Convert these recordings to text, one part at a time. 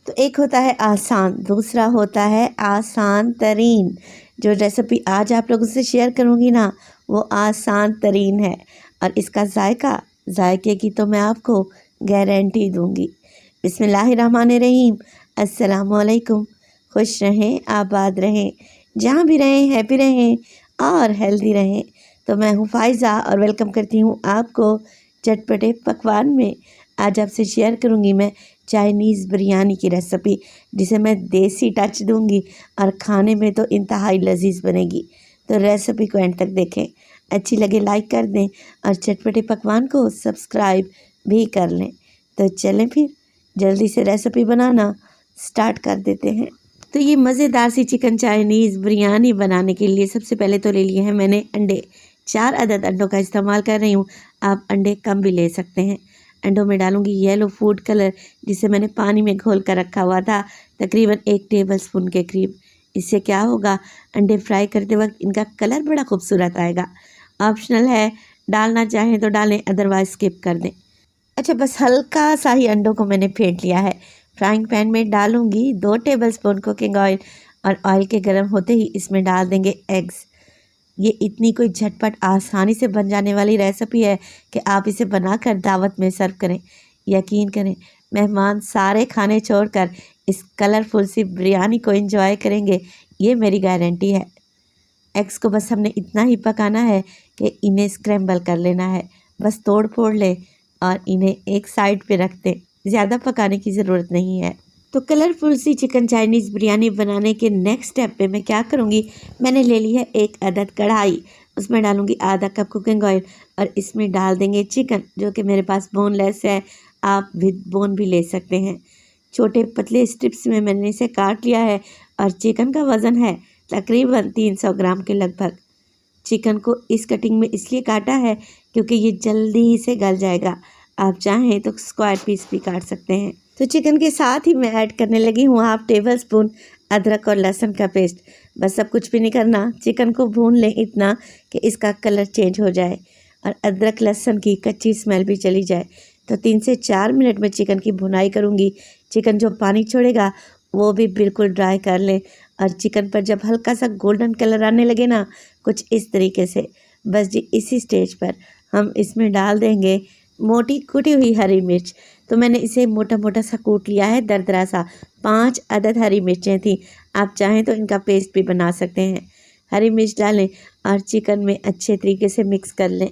तो एक होता है आसान, दूसरा होता है आसान तरीन। जो रेसिपी आज आप लोगों से शेयर करूँगी ना, वो आसान तरीन है और इसका जायके की तो मैं आपको गारंटी दूँगी। बिस्मिल्लाहिर्रहमानिर्रहीम। अस्सलामुअलैकुम। खुश रहें, आबाद रहें, जहाँ भी रहें हैप्पी रहें और हेल्दी रहें। तो मैं हूँ फ़ाइज़ा और वेलकम करती हूँ आपको चटपटे पकवान में। आज आपसे शेयर करूँगी मैं चाइनीज़ बिरयानी की रेसिपी, जिसे मैं देसी टच दूँगी और खाने में तो इंतहाई लजीज बनेगी। तो रेसिपी को एंड तक देखें, अच्छी लगे लाइक कर दें और चटपटे पकवान को सब्सक्राइब भी कर लें। तो चलें फिर जल्दी से रेसिपी बनाना स्टार्ट कर देते हैं। तो ये मज़ेदार सी चिकन चाइनीज़ बिरयानी बनाने के लिए सबसे पहले तो ले लिए हैं मैंने अंडे। 4 अदद अंडों का इस्तेमाल कर रही हूँ, आप अंडे कम भी ले सकते हैं। अंडों में डालूंगी येलो फूड कलर, जिसे मैंने पानी में घोल कर रखा हुआ था, तकरीबन 1 टेबलस्पून के करीब। इससे क्या होगा, अंडे फ्राई करते वक्त इनका कलर बड़ा खूबसूरत आएगा। ऑप्शनल है, डालना चाहें तो डालें, अदरवाइज स्किप कर दें। अच्छा, बस हल्का सा ही अंडों को मैंने फेंट लिया है। फ्राइंग पैन में डालूंगी 2 टेबलस्पून कुकिंग ऑयल और ऑयल के गर्म होते ही इसमें डाल देंगे एग्स। ये इतनी कोई झटपट आसानी से बन जाने वाली रेसिपी है कि आप इसे बनाकर दावत में सर्व करें। यकीन करें, मेहमान सारे खाने छोड़कर इस कलरफुल सी बिरयानी को एंजॉय करेंगे, ये मेरी गारंटी है। एग्स को बस हमने इतना ही पकाना है कि इन्हें स्क्रैम्बल कर लेना है। बस तोड़ फोड़ लें और इन्हें एक साइड पे रख दें, ज़्यादा पकाने की ज़रूरत नहीं है। तो कलरफुल सी चिकन चाइनीज़ बिरयानी बनाने के नेक्स्ट स्टेप पे मैं क्या करूँगी, मैंने ले ली है 1 अदद कढ़ाई, उसमें डालूँगी आधा कप कुकिंग ऑयल और इसमें डाल देंगे चिकन, जो कि मेरे पास बोनलेस है, आप विद बोन भी ले सकते हैं। छोटे पतले स्ट्रिप्स में मैंने इसे काट लिया है और चिकन का वज़न है तकरीबन 300 ग्राम के लगभग। चिकन को इस कटिंग में इसलिए काटा है क्योंकि ये जल्दी ही से गल जाएगा। आप चाहें तो स्क्वायर पीस भी काट सकते हैं। तो चिकन के साथ ही मैं ऐड करने लगी हूँ 1/2 टेबलस्पून अदरक और लहसुन का पेस्ट। बस सब कुछ भी नहीं करना, चिकन को भून लें इतना कि इसका कलर चेंज हो जाए और अदरक लहसुन की कच्ची स्मेल भी चली जाए। तो 3 से 4 मिनट में चिकन की भुनाई करूँगी। चिकन जो पानी छोड़ेगा वो भी बिल्कुल ड्राई कर लें और चिकन पर जब हल्का सा गोल्डन कलर आने लगे ना, कुछ इस तरीके से, बस जी इसी स्टेज पर हम इसमें डाल देंगे मोटी कुटी हुई हरी मिर्च। तो मैंने इसे मोटा मोटा सा कूट लिया है, दरदरा सा। 5 अदद हरी मिर्चें थी, आप चाहें तो इनका पेस्ट भी बना सकते हैं। हरी मिर्च डालें और चिकन में अच्छे तरीके से मिक्स कर लें।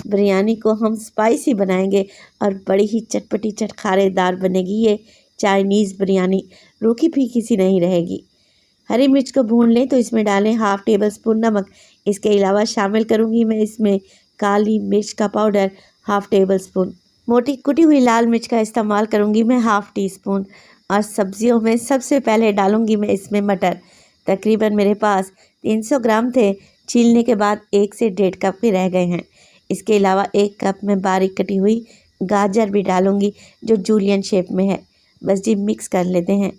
बिरयानी को हम स्पाइसी बनाएंगे और बड़ी ही चटपटी चटखारेदार बनेगी ये चाइनीज़ बिरयानी, रूखी फीकी सी नहीं रहेगी। हरी मिर्च को भून लें तो इसमें डालें 1/2 टेबलस्पून नमक। इसके अलावा शामिल करूँगी मैं इसमें काली मिर्च का पाउडर 1/2 टेबलस्पून। मोटी कुटी हुई लाल मिर्च का इस्तेमाल करूँगी मैं 1/2 टीस्पून। और सब्जियों में सबसे पहले डालूँगी मैं इसमें मटर। तकरीबन मेरे पास 300 ग्राम थे, छीलने के बाद 1 से 1.5 कप भी रह गए हैं। इसके अलावा 1 कप में बारीक कटी हुई गाजर भी डालूँगी, जो जूलियन शेप में है। बस जी मिक्स कर लेते हैं।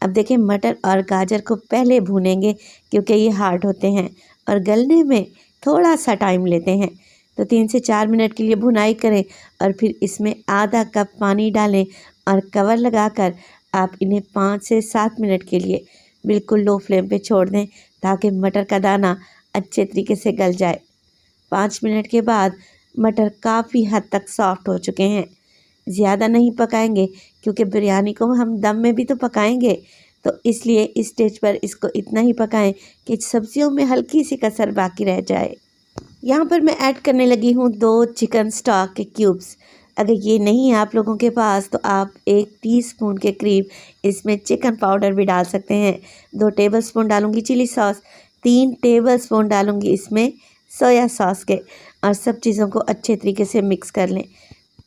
अब देखें, मटर और गाजर को पहले भूनेंगे क्योंकि ये हार्ड होते हैं और गलने में थोड़ा सा टाइम लेते हैं। तो 3 से 4 मिनट के लिए भुनाई करें और फिर इसमें आधा कप पानी डालें और कवर लगाकर आप इन्हें 5 से 7 मिनट के लिए बिल्कुल लो फ्लेम पे छोड़ दें, ताकि मटर का दाना अच्छे तरीके से गल जाए। 5 मिनट के बाद मटर काफ़ी हद तक सॉफ्ट हो चुके हैं। ज़्यादा नहीं पकाएंगे क्योंकि बिरयानी को हम दम में भी तो पकाएंगे, तो इसलिए इस स्टेज पर इसको इतना ही पकाएं कि सब्जियों में हल्की सी कसर बाकी रह जाए। यहाँ पर मैं ऐड करने लगी हूँ 2 चिकन स्टॉक के क्यूब्स। अगर ये नहीं है आप लोगों के पास तो आप 1 टीस्पून के करीब इसमें चिकन पाउडर भी डाल सकते हैं। 2 टेबलस्पून डालूँगी चिली सॉस, 3 टेबलस्पून डालूँगी इसमें सोया सॉस के, और सब चीज़ों को अच्छे तरीके से मिक्स कर लें।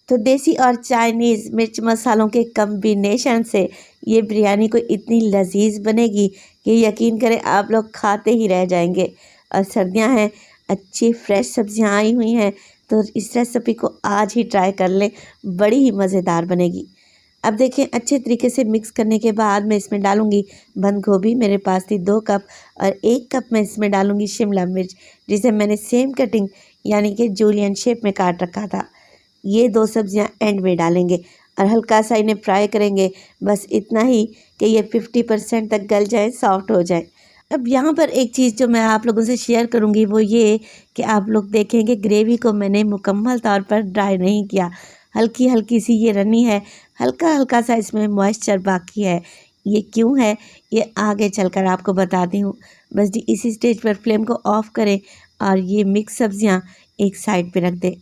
तो देसी और चाइनीज़ मिर्च मसालों के कम्बिनेशन से ये बिरयानी को इतनी लजीज बनेगी कि यकीन करें आप लोग खाते ही रह जाएंगे। और सर्दियां हैं, अच्छी फ्रेश सब्जियां आई हुई हैं, तो इस रेसिपी को आज ही ट्राई कर लें, बड़ी ही मज़ेदार बनेगी। अब देखें, अच्छे तरीके से मिक्स करने के बाद मैं इसमें डालूंगी बंद गोभी, मेरे पास थी 2 कप, और 1 कप मैं इसमें डालूंगी शिमला मिर्च, जिसे मैंने सेम कटिंग यानी कि जूलियन शेप में काट रखा था। ये 2 सब्जियां एंड में डालेंगे और हल्का सा इन्हें फ्राई करेंगे, बस इतना ही कि ये 50% तक गल जाए, सॉफ्ट हो जाए। अब यहाँ पर एक चीज़ जो मैं आप लोगों से शेयर करूँगी वो ये कि आप लोग देखेंगे ग्रेवी को मैंने मुकम्मल तौर पर ड्राई नहीं किया, हल्की हल्की सी ये रनी है, हल्का हल्का सा इसमें मॉइस्चर बाकी है। ये क्यों है ये आगे चलकर आपको बताती हूँ। बस जी इसी स्टेज पर फ्लेम को ऑफ करें और ये मिक्स सब्जियाँ एक साइड पे रख दें।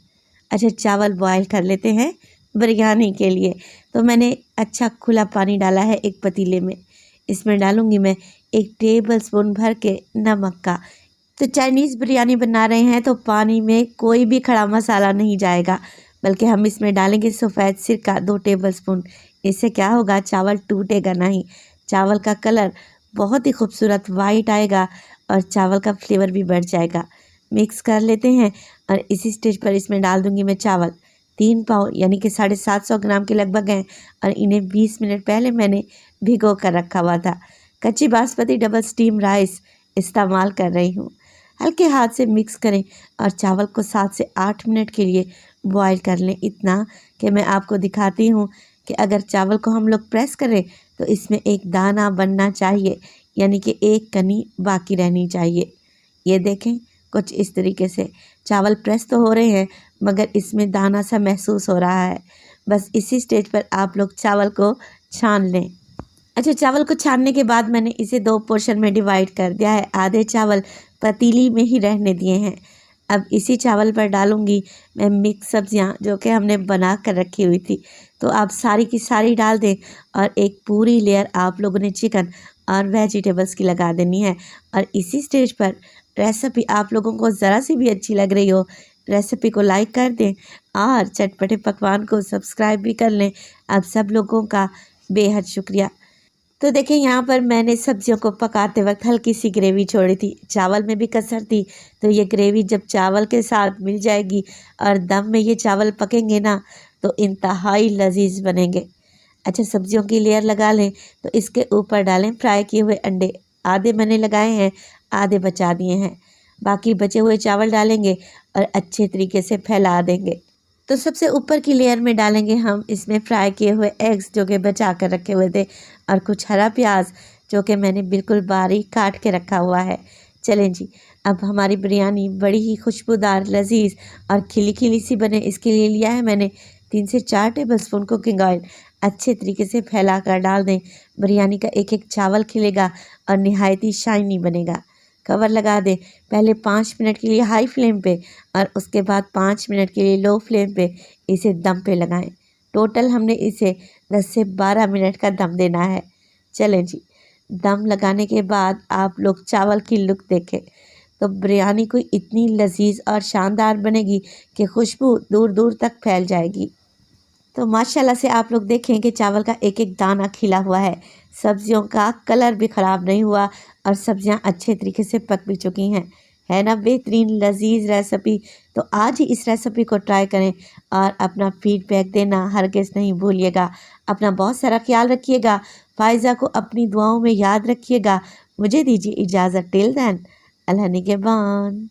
अच्छा, चावल बॉयल कर लेते हैं बिरयानी के लिए। तो मैंने अच्छा खुला पानी डाला है एक पतीले में, इसमें डालूँगी मैं 1 टेबलस्पून भर के नमक का। तो चाइनीज़ बिरयानी बना रहे हैं तो पानी में कोई भी खड़ा मसाला नहीं जाएगा, बल्कि हम इसमें डालेंगे सफ़ेद सिरका 2 टेबलस्पून। इससे क्या होगा, चावल टूटेगा नहीं, चावल का कलर बहुत ही खूबसूरत वाइट आएगा और चावल का फ्लेवर भी बढ़ जाएगा। मिक्स कर लेते हैं और इसी स्टेज पर इसमें डाल दूँगी मैं चावल 3 पाव यानी कि 750 ग्राम के लगभग हैं और इन्हें 20 मिनट पहले मैंने भिगो कर रखा हुआ था। कच्ची बासमती डबल स्टीम राइस इस्तेमाल कर रही हूँ। हल्के हाथ से मिक्स करें और चावल को 7 से 8 मिनट के लिए बॉईल कर लें, इतना कि मैं आपको दिखाती हूँ कि अगर चावल को हम लोग प्रेस करें तो इसमें एक दाना बनना चाहिए, यानी कि एक कनी बाकी रहनी चाहिए। ये देखें कुछ इस तरीके से चावल प्रेस तो हो रहे हैं मगर इसमें दाना सा महसूस हो रहा है। बस इसी स्टेज पर आप लोग चावल को छान लें। अच्छा, चावल को छानने के बाद मैंने इसे 2 पोर्शन में डिवाइड कर दिया है। आधे चावल पतीली में ही रहने दिए हैं। अब इसी चावल पर डालूंगी मैं मिक्स सब्जियां जो कि हमने बना कर रखी हुई थी। तो आप सारी की सारी डाल दें और एक पूरी लेयर आप लोगों ने चिकन और वेजिटेबल्स की लगा देनी है। और इसी स्टेज पर रेसिपी आप लोगों को ज़रा सी भी अच्छी लग रही हो, रेसिपी को लाइक कर दें और चटपटे पकवान को सब्सक्राइब भी कर लें। आप सब लोगों का बेहद शुक्रिया। तो देखिए यहाँ पर मैंने सब्जियों को पकाते वक्त हल्की सी ग्रेवी छोड़ी थी, चावल में भी कसर थी। तो ये ग्रेवी जब चावल के साथ मिल जाएगी और दम में ये चावल पकेंगे ना तो इंतहाई लजीज बनेंगे। अच्छा, सब्जियों की लेयर लगा लें तो इसके ऊपर डालें फ्राई किए हुए अंडे। आधे मैंने लगाए हैं, आधे बचा दिए हैं। बाकी बचे हुए चावल डालेंगे और अच्छे तरीके से फैला देंगे। तो सबसे ऊपर की लेयर में डालेंगे हम इसमें फ्राई किए हुए एग्स जो कि बचा कर रखे हुए थे और कुछ हरा प्याज जो कि मैंने बिल्कुल बारीक काट के रखा हुआ है। चलें जी, अब हमारी बिरयानी बड़ी ही खुशबूदार, लजीज और खिली खिली सी बने, इसके लिए लिया है मैंने 3 से 4 टेबलस्पून कुकिंग ऑयल। अच्छे तरीके से फैला कर डाल दें। बिरयानी का एक एक चावल खिलेगा और नहायत ही शाइनी बनेगा। कवर लगा दें, पहले 5 मिनट के लिए हाई फ्लेम पे और उसके बाद 5 मिनट के लिए लो फ्लेम पे इसे दम पे लगाएं। टोटल हमने इसे 10 से 12 मिनट का दम देना है। चलें जी, दम लगाने के बाद आप लोग चावल की लुक देखें तो बिरयानी कोई इतनी लजीज और शानदार बनेगी कि खुशबू दूर दूर तक फैल जाएगी। तो माशाल्लाह से आप लोग देखें कि चावल का एक एक दाना खिला हुआ है, सब्जियों का कलर भी ख़राब नहीं हुआ और सब्जियां अच्छे तरीके से पक भी चुकी हैं। है ना बेहतरीन लजीज रेसिपी। तो आज ही इस रेसिपी को ट्राई करें और अपना फीडबैक देना हरगिज़ नहीं भूलिएगा। अपना बहुत सारा ख्याल रखिएगा। फ़ायज़ा को अपनी दुआओं में याद रखिएगा। मुझे दीजिए इजाज़त। टिल देन, अल्लाह निगहबान।